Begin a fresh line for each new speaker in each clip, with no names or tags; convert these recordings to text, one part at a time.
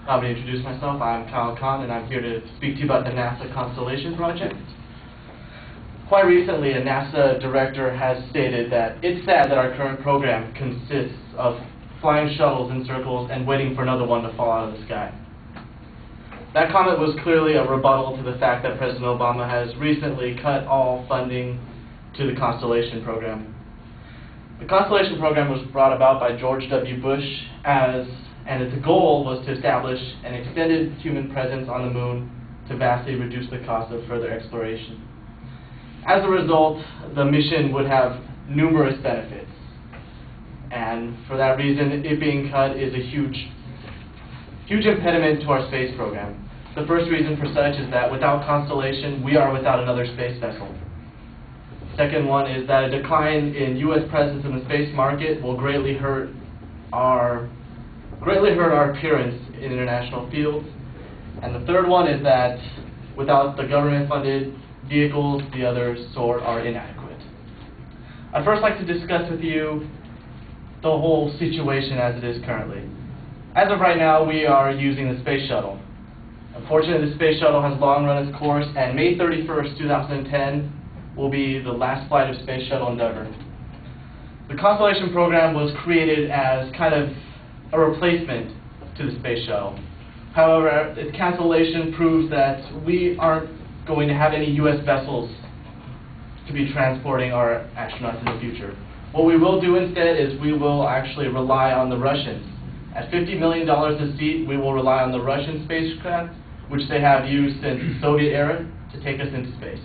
Allow me to introduce myself. I'm Kyle, and I'm here to speak to you about the NASA Constellation project. Quite recently, a NASA director has stated that it's sad that our current program consists of flying shuttles in circles and waiting for another one to fall out of the sky. That comment was clearly a rebuttal to the fact that President Obama has recently cut all funding to the Constellation program. The Constellation program was brought about by George W. Bush and its goal was to establish an extended human presence on the moon to vastly reduce the cost of further exploration. As a result, the mission would have numerous benefits, and for that reason, it being cut is a huge impediment to our space program. The first reason for such is that without Constellation, we are without another space vessel. Second one is that a decline in U.S. presence in the space market will greatly hurt our appearance in international fields. And the third one is that without the government-funded vehicles, the other sort are inadequate. I'd first like to discuss with you the whole situation as it is currently. As of right now, we are using the space shuttle. Unfortunately, the space shuttle has long run its course, and May 31st, 2010 will be the last flight of Space Shuttle Endeavour. The Constellation program was created as kind of a replacement to the space shuttle. However, its cancellation proves that we aren't going to have any U.S. vessels to be transporting our astronauts in the future. What we will do instead is we will actually rely on the Russians. At $50 million a seat, we will rely on the Russian spacecraft, which they have used since the Soviet era to take us into space.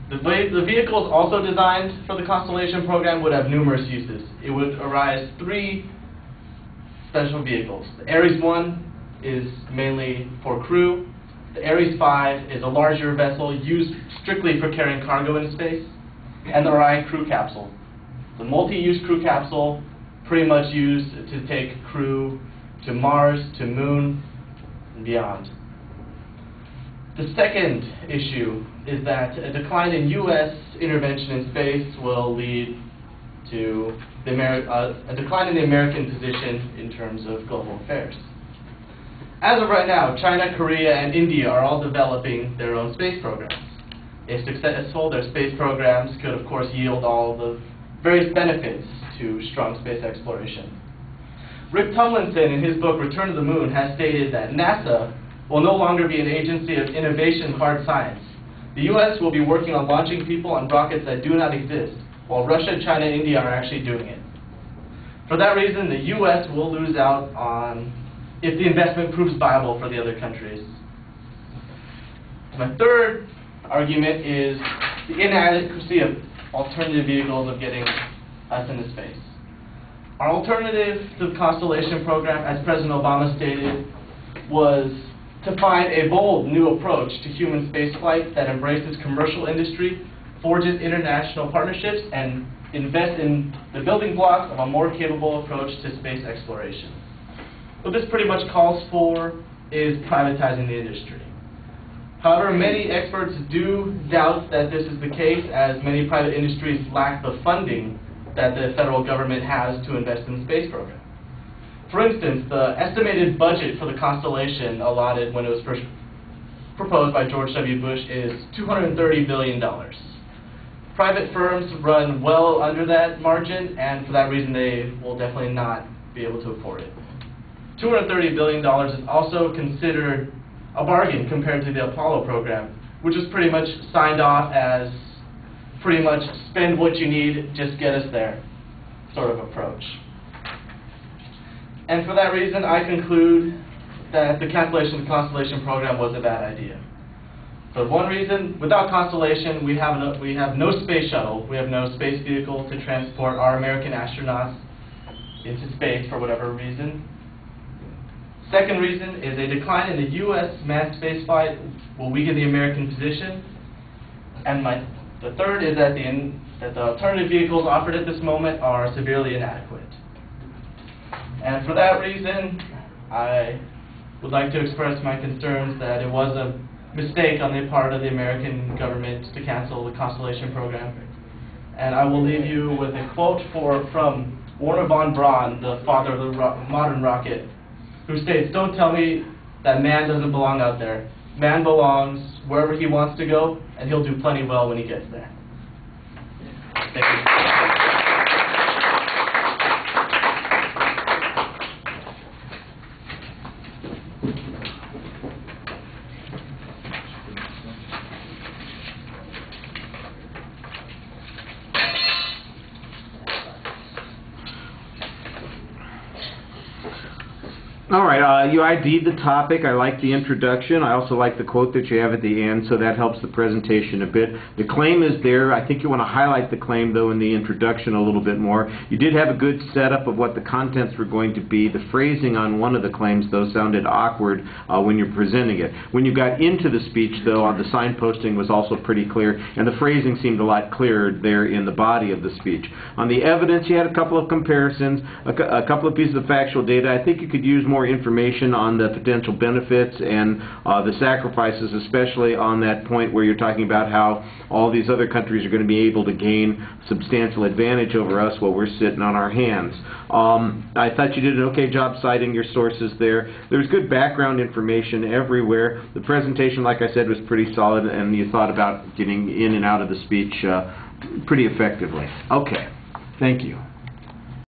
The vehicles also designed for the Constellation program would have numerous uses. It would arise three special vehicles. The Ares 1 is mainly for crew. The Ares 5 is a larger vessel used strictly for carrying cargo into space. And the Orion crew capsule. The multi-use crew capsule pretty much used to take crew to Mars, to Moon, and beyond. The second issue is that a decline in U.S. intervention in space will lead to a decline in the American position in terms of global affairs. As of right now, China, Korea, and India are all developing their own space programs. If successful, their space programs could, of course, yield all the various benefits to strong space exploration. Rick Tumlinson, in his book Return to the Moon, has stated that NASA will no longer be an agency of innovation hard science. The U.S. will be working on launching people on rockets that do not exist, while Russia, China, and India are actually doing it. For that reason, the U.S. will lose out on if the investment proves viable for the other countries. My third argument is the inadequacy of alternative vehicles of getting us into space. Our alternative to the Constellation program, as President Obama stated, was to find a bold new approach to human spaceflight that embraces commercial industry, forges international partnerships, and invests in the building blocks of a more capable approach to space exploration. What this pretty much calls for is privatizing the industry. However, many experts do doubt that this is the case, as many private industries lack the funding that the federal government has to invest in the space program. For instance, the estimated budget for the Constellation allotted when it was first proposed by George W. Bush is $230 billion. Private firms run well under that margin, and for that reason they will definitely not be able to afford it. $230 billion is also considered a bargain compared to the Apollo program, which was pretty much signed off as pretty much spend what you need, just get us there sort of approach. And for that reason, I conclude that the cancellation of the Constellation program was a bad idea. For one reason, without Constellation, we have no space shuttle, we have no space vehicle to transport our American astronauts into space for whatever reason. Second reason is a decline in the U.S. manned spaceflight will weaken the American position. And the third is that the alternative vehicles offered at this moment are severely inadequate. And for that reason, I would like to express my concerns that it was a mistake on the part of the American government to cancel the Constellation program. And I will leave you with a quote from Wernher von Braun, the father of the modern rocket, who states, "Don't tell me that man doesn't belong out there. Man belongs wherever he wants to go, and he'll do plenty well when he gets there." Thank you.
All right, you ID'd the topic. I like the introduction. I also like the quote that you have at the end, so that helps the presentation a bit. The claim is there. I think you want to highlight the claim, though, in the introduction a little bit more. You did have a good setup of what the contents were going to be. The phrasing on one of the claims, though, sounded awkward when you're presenting it. When you got into the speech, though, the signposting was also pretty clear, and the phrasing seemed a lot clearer there in the body of the speech. On the evidence, you had a couple of comparisons, a couple of pieces of factual data. I think you could use more information on the potential benefits and the sacrifices, especially on that point where you're talking about how all these other countries are going to be able to gain substantial advantage over us while we're sitting on our hands. I thought you did an okay job citing your sources there. There's good background information everywhere. The presentation, like I said, was pretty solid, and you thought about getting in and out of the speech pretty effectively. Okay, thank you.